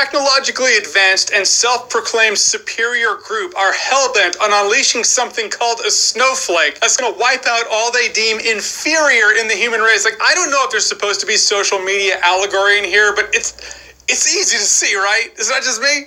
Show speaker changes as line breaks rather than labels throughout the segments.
technologically advanced and self-proclaimed superior group are hellbent on unleashing something called a snowflake that's going to wipe out all they deem inferior in the human race. Like, I don't know if there's supposed to be social media allegory in here, but it's easy to see, right? Is that just me?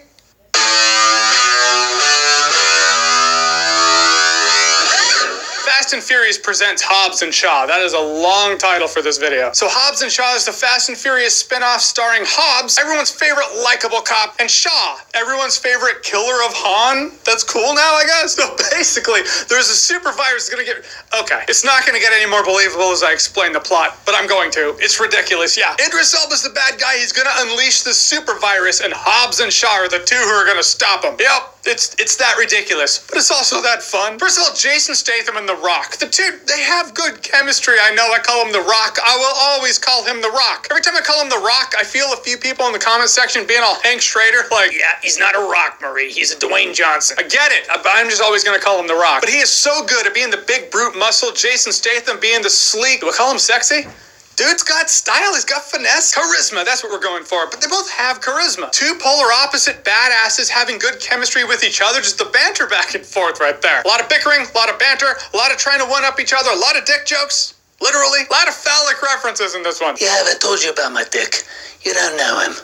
Fast and Furious presents Hobbs and Shaw. That is a long title for this video. So Hobbs and Shaw is the Fast and Furious spinoff starring Hobbs, everyone's favorite likable cop, and Shaw, everyone's favorite killer of Han. That's cool now, I guess. So basically, there's a super virus that's gonna get... Okay, it's not gonna get any more believable as I explain the plot, but I'm going to. It's ridiculous, yeah. Idris Elba's the bad guy. He's gonna unleash the super virus, and Hobbs and Shaw are the two who are gonna stop him. Yep. It's that ridiculous, but it's also that fun. First of all, Jason Statham and The Rock. The two, they have good chemistry. I know I call him The Rock. I will always call him The Rock. Every time I call him The Rock, I feel a few people in the comment section being all Hank Schrader, like, yeah, he's not a Rock, Marie. He's a Dwayne Johnson. I get it, but I'm just always gonna call him The Rock. But he is so good at being the big brute muscle, Jason Statham being the sleek, do I call him sexy? Dude's got style, he's got finesse, charisma, that's what we're going for. But they both have charisma. Two polar opposite badasses having good chemistry with each other, just the banter back and forth right there. A lot of bickering, a lot of banter, a lot of trying to one-up each other, a lot of dick jokes, literally. A lot of phallic references in this one.
Yeah, have I told you about my dick? You don't know him,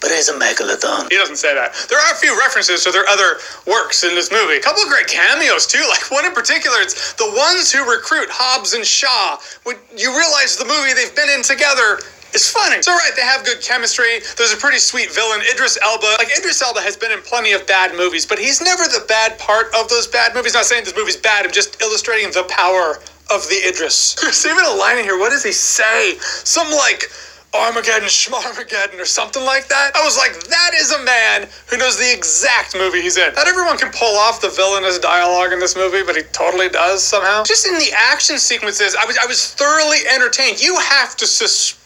but he's a megalodon.
He doesn't say that. There are a few references to their other works in this movie. A couple of great cameos, too. Like, one in particular, it's the ones who recruit Hobbs and Shaw. When you realize the movie they've been in together is funny. So, right, they have good chemistry. There's a pretty sweet villain, Idris Elba. Like, Idris Elba has been in plenty of bad movies, but he's never the bad part of those bad movies. Not saying this movie's bad, I'm just illustrating the power of the Idris. There's even a line in here. What does he say? Some, like, Armageddon, Schmarmageddon, or something like that. I was like, that is a man who knows the exact movie he's in. Not everyone can pull off the villainous dialogue in this movie, but he totally does somehow. Just in the action sequences, I was thoroughly entertained. You have to suspend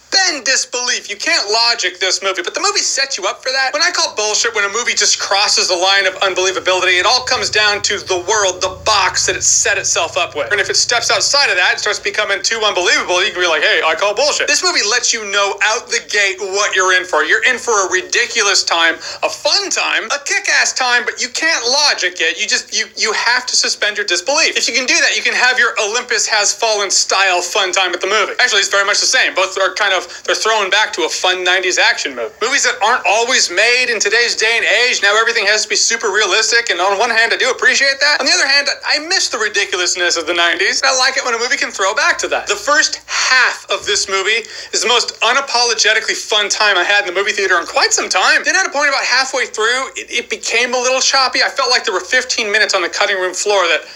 disbelief. You can't logic this movie, but the movie sets you up for that. When I call bullshit when a movie just crosses the line of unbelievability, it all comes down to the world, the box that it set itself up with. And if it steps outside of that, it starts becoming too unbelievable, you can be like, hey, I call bullshit. This movie lets you know out the gate what you're in for. You're in for a ridiculous time, a fun time, a kick-ass time, but you can't logic it. You have to suspend your disbelief. If you can do that, you can have your Olympus Has Fallen style fun time at the movie. Actually, it's very much the same. Both are kind of, they're throwing back to a fun 90s action movie. Movies that aren't always made in today's day and age. Now everything has to be super realistic, and on one hand, I do appreciate that. On the other hand, I miss the ridiculousness of the 90s. I like it when a movie can throw back to that. The first half of this movie is the most unapologetically fun time I had in the movie theater in quite some time. Then at a point about halfway through, it became a little choppy. I felt like there were 15 minutes on the cutting room floor that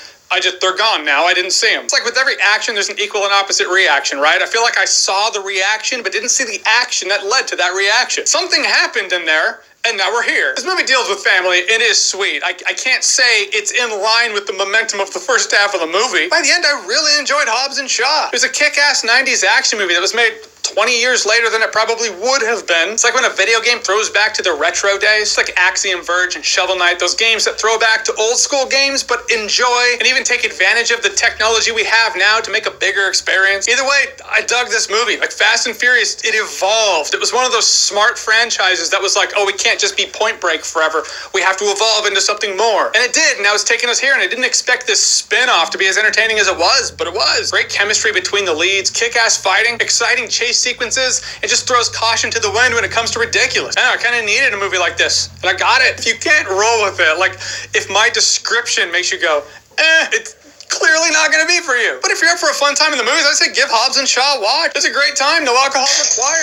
they're gone now. I didn't see them. It's like with every action, there's an equal and opposite reaction, right? I feel like I saw the reaction, but didn't see the action that led to that reaction. Something happened in there, and now we're here. This movie deals with family. It is sweet. I can't say it's in line with the momentum of the first half of the movie. By the end, I really enjoyed Hobbs and Shaw. It was a kick-ass 90s action movie that was made 20 years later than it probably would have been. It's like when a video game throws back to the retro days. It's like Axiom Verge and Shovel Knight, those games that throw back to old school games, but enjoy and even take advantage of the technology we have now to make a bigger experience. Either way, I dug this movie. Like Fast and Furious, it evolved. It was one of those smart franchises that was like, oh, we can't just be Point Break forever. We have to evolve into something more. And it did, and now it's taking us here, and I didn't expect this spin-off to be as entertaining as it was, but it was. Great chemistry between the leads, kick-ass fighting, exciting chase sequences. It just throws caution to the wind when it comes to ridiculous. I kind of needed a movie like this, and I got it. If you can't roll with it, like if my description makes you go, it's clearly not going to be for you. But if you're up for a fun time in the movies, I'd say give Hobbs and Shaw a watch. It's a great time, no alcohol required.